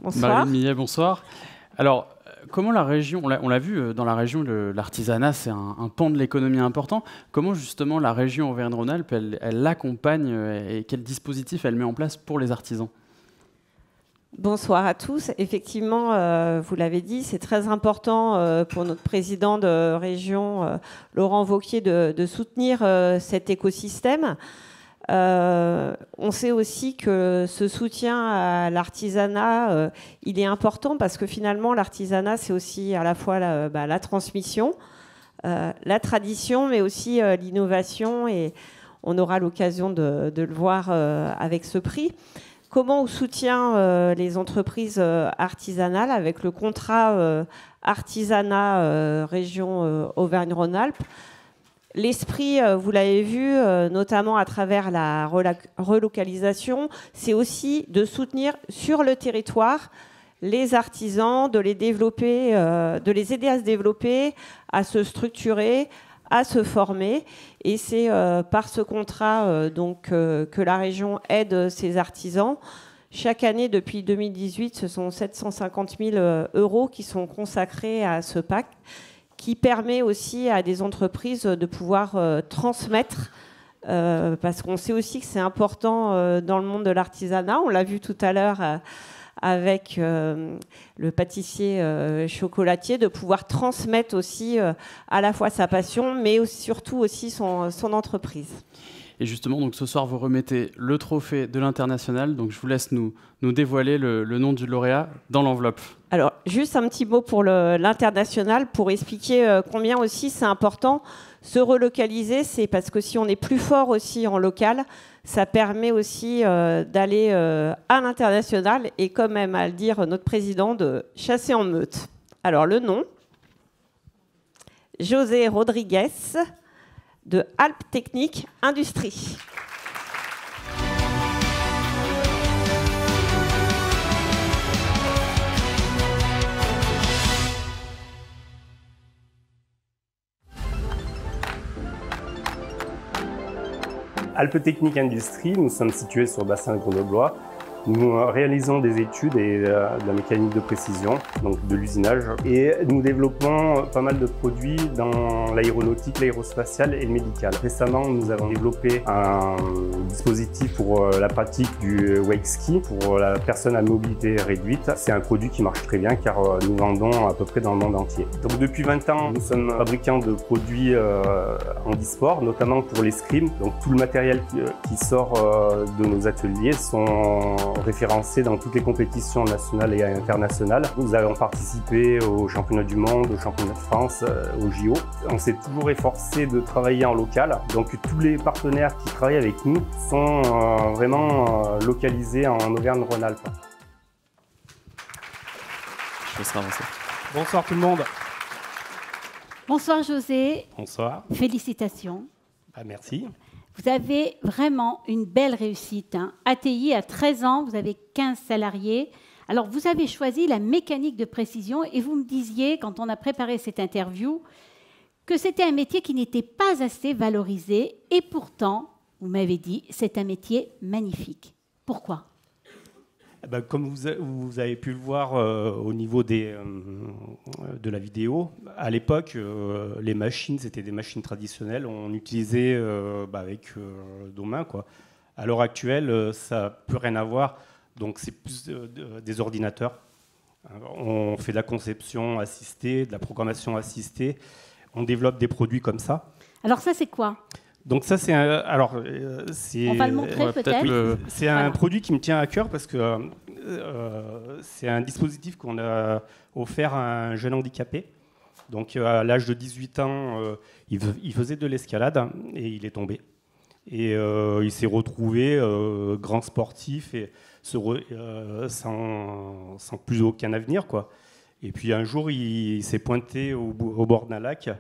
Bonsoir. Marie Millet, bonsoir. Alors, comment la région, on l'a vu dans la région, l'artisanat, c'est un pan de l'économie important. Comment justement la région Auvergne-Rhône-Alpes, elle l'accompagne et quel dispositif elle met en place pour les artisans? Bonsoir à tous. Effectivement, vous l'avez dit, c'est très important pour notre président de région, Laurent Wauquiez, de soutenir cet écosystème. On sait aussi que ce soutien à l'artisanat, il est important parce que finalement, l'artisanat, c'est aussi à la fois la transmission, la tradition, mais aussi l'innovation. Et on aura l'occasion de le voir avec ce prix. Comment on soutient les entreprises artisanales avec le contrat artisanat région Auvergne-Rhône-Alpes? L'esprit, vous l'avez vu, notamment à travers la relocalisation, c'est aussi de soutenir sur le territoire les artisans, de les développer, de les aider à se développer, à se structurer, à se former. Et c'est par ce contrat que la région aide ces artisans. Chaque année, depuis 2018, ce sont 750 000 € qui sont consacrés à ce pacte, qui permet aussi à des entreprises de pouvoir transmettre, parce qu'on sait aussi que c'est important dans le monde de l'artisanat. On l'a vu tout à l'heure avec le pâtissier chocolatier, de pouvoir transmettre aussi à la fois sa passion, mais surtout aussi son entreprise. Et justement, donc, ce soir, vous remettez le trophée de l'international. Donc, je vous laisse nous dévoiler le nom du lauréat dans l'enveloppe. Alors, juste un petit mot pour l'international, pour expliquer combien aussi c'est important se relocaliser. C'est parce que si on est plus fort aussi en local, ça permet aussi d'aller à l'international et, comme aime à le dire notre président, de chasser en meute. Alors, le nom, José Rodriguez, de Alpes Techniques Industrie. Alpes Techniques Industrie, nous sommes situés sur le bassin grenoblois. Nous réalisons des études et de la mécanique de précision, donc de l'usinage. Et nous développons pas mal de produits dans l'aéronautique, l'aérospatiale et le médical. Récemment, nous avons développé un dispositif pour la pratique du wake ski pour la personne à mobilité réduite. C'est un produit qui marche très bien car nous vendons à peu près dans le monde entier. Donc depuis 20 ans, nous sommes fabricants de produits handisport, notamment pour l'escrime. Donc tout le matériel qui sort de nos ateliers sont référencés dans toutes les compétitions nationales et internationales. Nous avons participé aux championnats du monde, aux championnats de France, aux JO. On s'est toujours efforcé de travailler en local. Donc tous les partenaires qui travaillent avec nous sont vraiment localisés en Auvergne-Rhône-Alpes. Je laisserai avancer. Bonsoir tout le monde. Bonsoir José. Bonsoir. Félicitations. Merci. Vous avez vraiment une belle réussite. ATI, à 13 ans, vous avez 15 salariés. Alors, vous avez choisi la mécanique de précision et vous me disiez, quand on a préparé cette interview, que c'était un métier qui n'était pas assez valorisé. Et pourtant, vous m'avez dit, c'est un métier magnifique. Pourquoi ? Comme vous avez pu le voir au niveau de la vidéo, à l'époque, les machines, c'était des machines traditionnelles. On utilisait avec nos mains, quoi. À l'heure actuelle, ça n'a plus rien à voir. Donc, c'est plus des ordinateurs. On fait de la conception assistée, de la programmation assistée. On développe des produits comme ça. Alors ça, c'est quoi ? Donc ça, c'est on va le montrer peut-être. C'est un produit qui me tient à cœur parce que c'est un dispositif qu'on a offert à un jeune handicapé. Donc à l'âge de 18 ans, il faisait de l'escalade et il est tombé. Et il s'est retrouvé grand sportif et sans plus aucun avenir, quoi. Et puis un jour, il s'est pointé au bord d'un lac.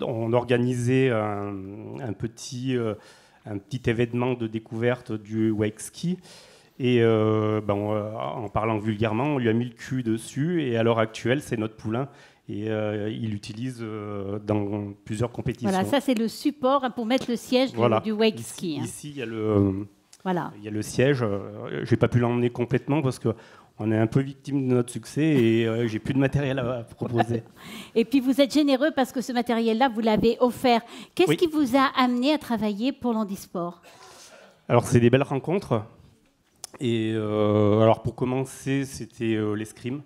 On organisait un petit événement de découverte du wake ski et en parlant vulgairement, on lui a mis le cul dessus et à l'heure actuelle, c'est notre poulain et il l'utilise dans plusieurs compétitions. Voilà, ça c'est le support pour mettre le siège du wake ski. Ici, il y a Voilà. Il y a le siège. J'ai pas pu l'emmener complètement parce que on est un peu victime de notre succès et j'ai plus de matériel à proposer. Et puis vous êtes généreux parce que ce matériel-là, vous l'avez offert. Qu'est-ce qui vous a amené à travailler pour l'handisport? Alors c'est des belles rencontres. Et alors pour commencer, c'était l'escrime.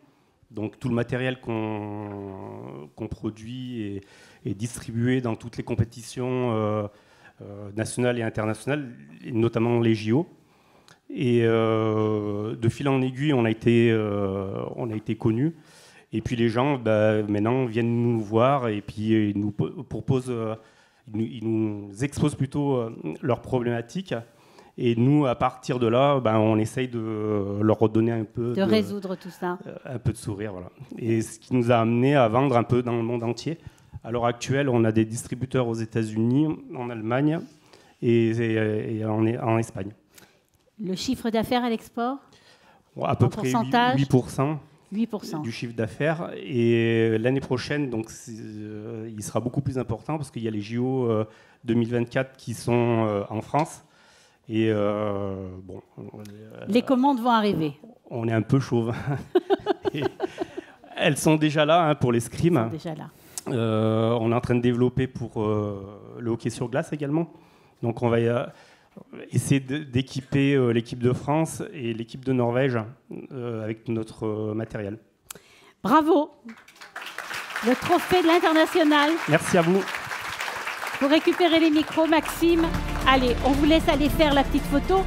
Donc tout le matériel qu'on produit est distribué dans toutes les compétitions nationales et internationales, et notamment les JO. Et de fil en aiguille, on a été connus. Et puis les gens, maintenant, viennent nous voir et puis ils nous proposent, ils nous exposent plutôt leurs problématiques. Et nous, à partir de là, on essaye de leur redonner un peu... De résoudre tout ça. Un peu de sourire, voilà. Et ce qui nous a amené à vendre un peu dans le monde entier. À l'heure actuelle, on a des distributeurs aux États-Unis, en Allemagne et en Espagne. Le chiffre d'affaires à l'export? À peu près 8%. 8% du chiffre d'affaires. Et l'année prochaine, donc, il sera beaucoup plus important parce qu'il y a les JO 2024 qui sont en France. Et les commandes vont arriver. On est un peu chauvin. Elles sont déjà là pour l'escrime. Elles sont déjà là. On est en train de développer pour le hockey sur glace également. Donc on va essayer d'équiper l'équipe de France et l'équipe de Norvège avec notre matériel. Bravo! Le trophée de l'international. Merci à vous. Pour récupérer les micros, Maxime, allez, on vous laisse aller faire la petite photo.